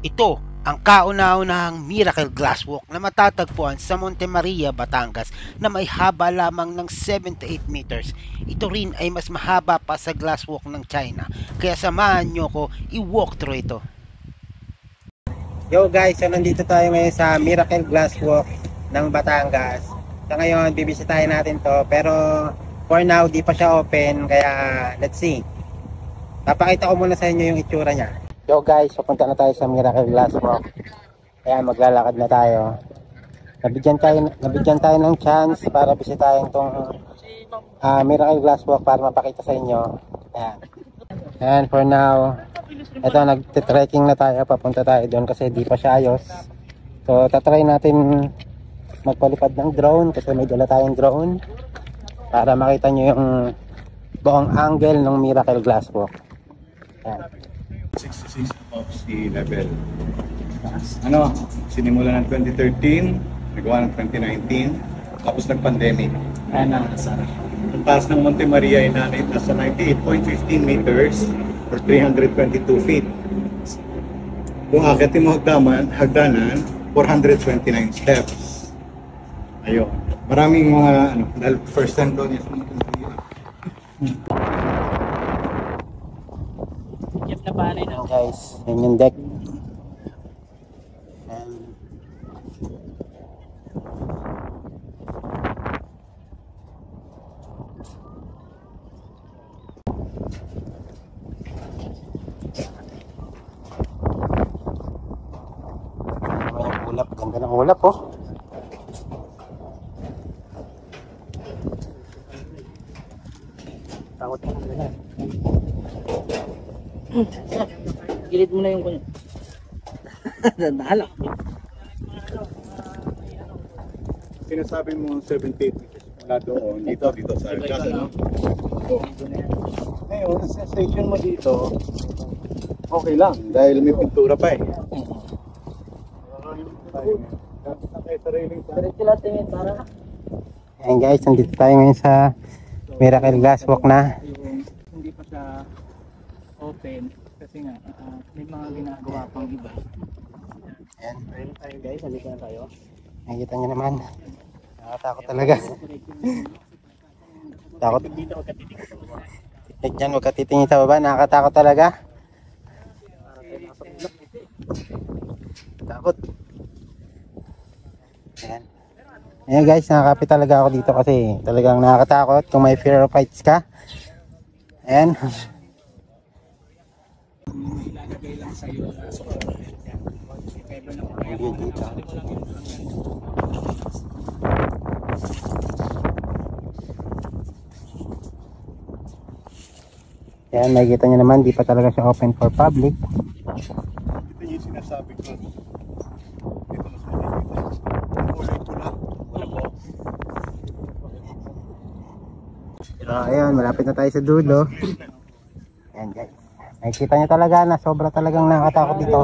Ito ang kauna-unahang Miracle Glass Walk na matatagpuan sa Monte Maria, Batangas na may haba lamang ng 78 meters. Ito rin ay mas mahaba pa sa glass walk ng China. Kaya samahan nyo ko i-walk through ito. Yo guys, so nandito tayo ngayon sa Miracle Glass Walk ng Batangas. So ngayon, bibisitahin natin to. Pero for now, di pa siya open. Kaya let's see. Papakita ko muna sa inyo yung itsura niya. Yo guys, papunta na tayo sa Miracle Glass Walk. Kaya maglalakad na tayo. Nabigyan tayo ng chance para bisitahin tong Miracle Glass Walk para mapakita sa inyo. Ayan. And for now, ito, nagte-trekking na tayo. Papunta tayo doon kasi di pa siya ayos. So, tatry natin magpalipad ng drone kasi may dala tayong drone para makita nyo yung buong angle ng Miracle Glass Walk. Ayan. 66 above sea level. Sinimula ng 2013, nagawa ng 2019, tapos nag-pandemic. Ang taas ng Monte Maria ay nasa 98.15 meters or 322 feet. Kung akitin mo hagdanan, 429 steps. Ayun. Maraming mga dahil first time doon yung Monte Maria. Ayan guys, yun yung deck. And may ulap, ganda ng ulap oh. Takot ka na. Gilid mo na yung kunya. Bahala. Sinasabi mo 78 meters mula doon, dito sa Arcas, no? Ngayon, sa station mo dito, okay lang, dahil may pintura pa eh. Diretso lang tingin para. Ayan guys, nandito tayo ngayon sa Miracle Glass Walk na. Hindi pa siya open kasi nga may mga ginagawa pang iba. Ayan, Ayun tayo guys, halika na tayo. nakikita nyo naman. Nakatakot talaga. Takot. Dito wag ka titigil. Diyan, huwag ka titingin sa baba. Nakakatakot talaga. Takot. Ayan. Ayan guys, nakakapit talaga ako dito kasi talagang nakakatakot kung may fear of heights ka. Ayan. Ilalagay lang sa iyo na so Dito. Ayan, makikita nyo naman, di pa talaga siya open for public. Ito yung sinasabi ko. Dito mas makikita. Kulay pula. Wala po. So, ayan, malapit na tayo sa dulo. Ayan guys. Makikita nyo talaga na sobra talagang nakakatakot dito.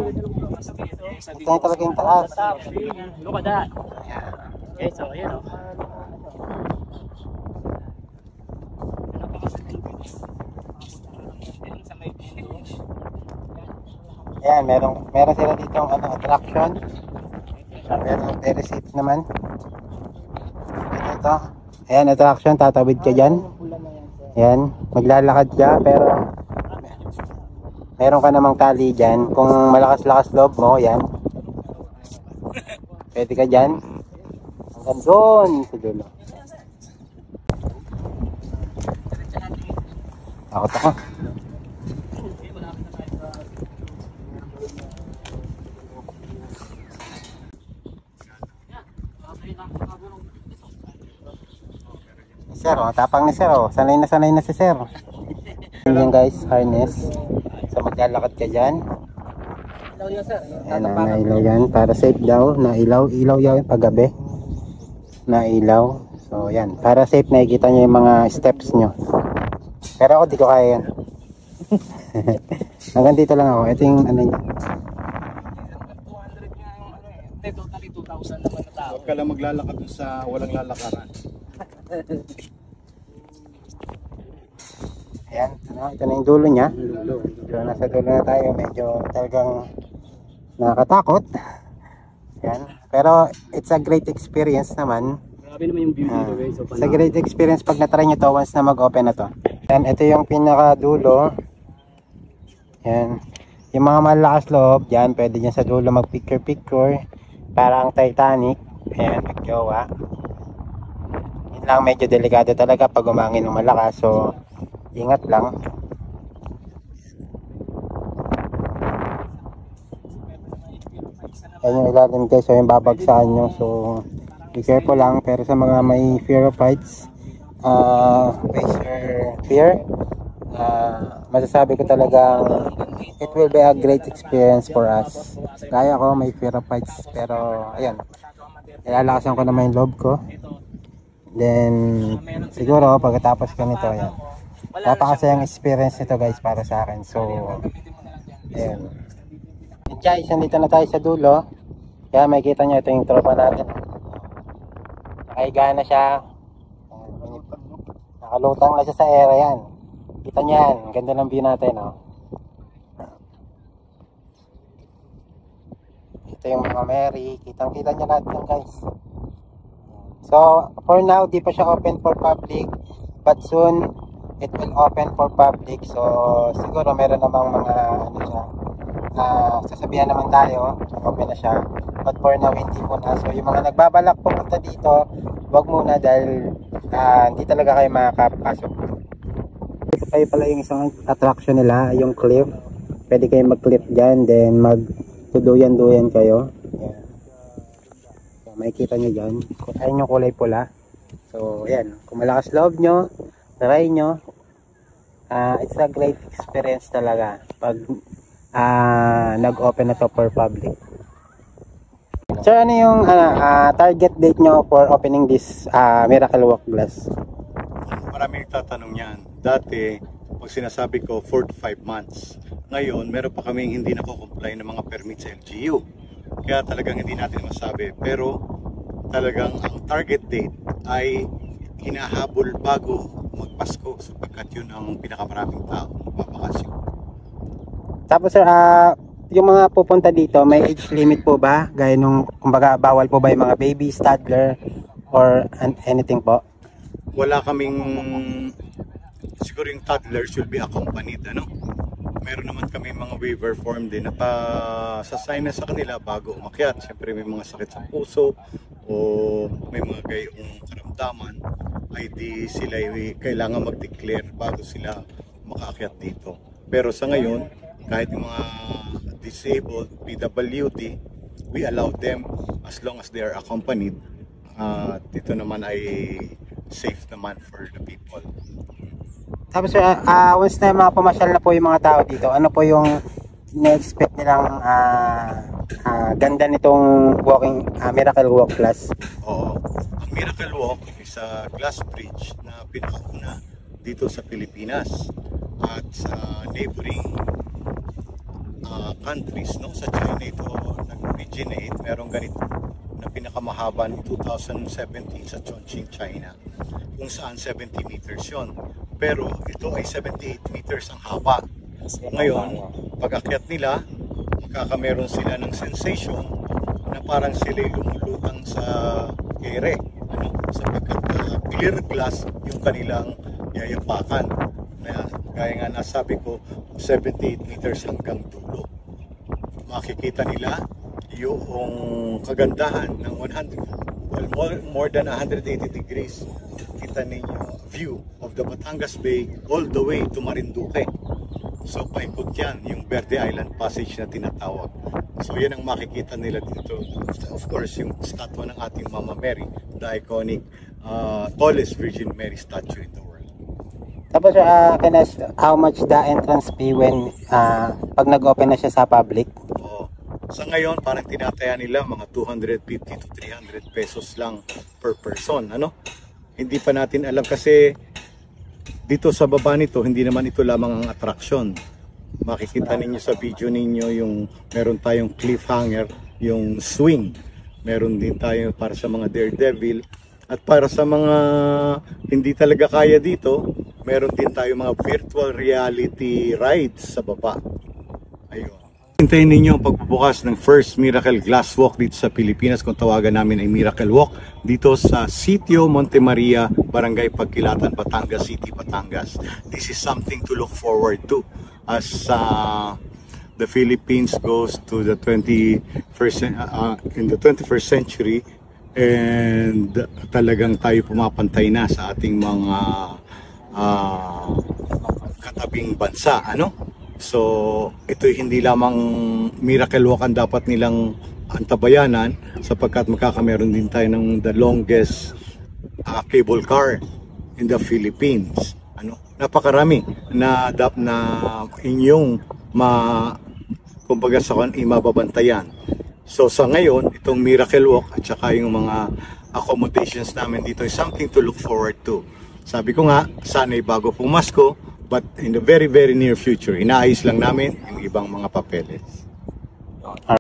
Ito nyo talaga yung taas. look at that. Okay, so ayan o. Ayan, meron sila dito attraction. Pero very safe naman. Ito. Ayan, attraction, tatawid ka dyan. Ayan, maglalakad ka pero meron ka namang tali dyan. Kung malakas-lakas loob mo, ayan. Pwede ka dyan. Hanggang doon sa dulo. Takot ako. Sir, oh, tapang ni sir, oh. Sanay na si sir. Yan guys, harness. So maglalakad ka dyan. Ilaw yun sir. Ayan, nailaw yan. Para safe daw. Ilaw yan paggabi. Nailaw. So yan. Para safe, nakikita nyo yung mga steps nyo. Pero ako di ko kaya yan. Hanggang dito lang ako. Ito yung ano niya. 200 nga yung totally 2,000 naman na tao. Huwag ka lang maglalakad sa walang lalakaran. Ayan, ito na yung dulo niya. So nasa dulo na tayo. Medyo talagang Nakakatakot. Yan. Pero it's a great experience naman. Grabe naman yung view dito guys. So, It's a great experience pag na-try nyo to once na mag-open na to. Yan, ito yung pinakadulo. Yan. Yung mga malakas loob, yan, pwede dyan sa dulo mag-picture-picture. Parang Titanic. Ayan, nagjowa. Yun lang, medyo delikado talaga pag umangin ng malakas. So, ingat lang. Ayan yung ilalim guys, so yung babagsakan nyo. So, be careful lang. Pero sa mga may fear of heights, face your fear, masasabi ko talagang it will be a great experience for us. Kaya ko may fear of heights, pero ayan, ilalakasan ko naman yung loob ko. Then siguro pagkatapos ko nito, ayan, napakasayang experience nito guys para sa akin. So ayan guys, nandito na tayo sa dulo. Kaya makikita nyo, ito yung tropa natin. Nakahiga na siya. Nakalutang na siya sa area yan. Kita nyo yan, ganda ng view natin, oh. Ito yung mga Mary, kitang-kita nyo lahat yan guys. So for now, di pa siya open for public, but soon it will open for public. So siguro meron namang mga ano siya, sasabihan naman tayo, open na siya, but for now hindi po na. So yung mga nagbabalak pumunta dito, wag muna dahil hindi talaga kayo makakapasok. Ito kayo pala yung isang attraction nila, yung cliff. Pwede kayo mag-cliff dyan, then mag-tuduyan-duyan kayo. Yan. So, makikita nyo dyan. Ayun yung kulay pula. So, yan. Kung malakas loob nyo, try nyo. It's a great experience talaga pag nag-open na to for public. So, ano yung target date nyo for opening this Miracle Walk Glass? Maraming tatanong yan. Dati, pag sinasabi ko 4 to 5 months. Ngayon, meron pa kaming hindi nako-comply ng mga permits sa LGU. Kaya talagang hindi natin masabi. Pero talagang ang target date ay hinahabol bago magpasko sapagkat yun ang pinakamaraming tao papakasyon. Tapos sir, yung mga pupunta dito, may age limit po ba? Gaya nung, kumbaga, bawal po ba yung mga baby, toddler, or anything po? Wala kaming, siguro yung toddlers will be accompanied, ano? Meron naman kami mga waiver form din na pa-sasign na sa kanila bago umakyat. Siyempre may mga sakit sa puso o may mga gayong karamdaman, ay di sila kailangan mag-declare bago sila makaakyat dito. Pero sa ngayon, kahit yung mga disabled, PWD, we allow them as long as they are accompanied. Dito naman ay safe naman for the people. Tapos sir, once na mga pumasyal na po yung mga tao dito, ano po yung na-expect nilang ganda nitong walking Miracle Walk Glass? Oo. Ang Miracle Walk is a glass bridge na pinakauna dito sa Pilipinas at sa neighboring countries, no? Sa China ito nag-originate. Merong ganito na pinakamahaba ng 2017 sa Chongqing, China, kung saan 70 meters yon. Pero ito ay 78 meters ang haba. Ngayon, pag-akyat nila, makakameron sila ng sensation na parang sila'y lumulutang sa ere, ano? Sapagkat clear glass yung kanilang yayapakan. Kaya nga nasabi ko, 78 meters hanggang dulo. Makikita nila yung kagandahan ng 100, more than 180 degrees. Kita ninyo view of the Batangas Bay all the way to Marinduque. So paikot yan, yung Verde Island Passage na tinatawag. So yan ang makikita nila dito. Of course, yung statue ng ating Mama Mary, the iconic tallest Virgin Mary statue in the world. Tapos can I ask how much the entrance fee when pag nag-open na siya sa public? Sa ngayon, parang tinataya nila mga 250 to 300 pesos lang per person, ano? Hindi pa natin alam kasi dito sa baba nito, hindi naman ito lamang ang attraction. Makikita ninyo sa video ninyo yung meron tayong cliffhanger, yung swing. Meron din tayo para sa mga daredevil. At para sa mga hindi talaga kaya dito, meron din tayo mga virtual reality rides sa baba. Ayun. Hintayin ninyo ang pagbubukas ng first Miracle Glass Walk dito sa Pilipinas, kung tawagan namin ay Miracle Walk, dito sa Sitio Monte Maria, Barangay Pagkilatan, Batangas City, Batangas. This is something to look forward to as the Philippines goes to the 21st century, and talagang tayo pumapantay na sa ating mga katabing bansa, ano? So, ito'y hindi lamang Miracle Walk ang dapat nilang antabayanan, sapagkat magkakameron din tayo ng the longest cable car in the Philippines. Ano? Napakarami na inyong kumbaga sa mababantayan. So, sa ngayon, itong Miracle Walk at saka yung mga accommodations namin dito is something to look forward to. Sabi ko nga, sana'y bago pumasko, but in the very, very near future, inaayos lang namin yung ibang mga papeles.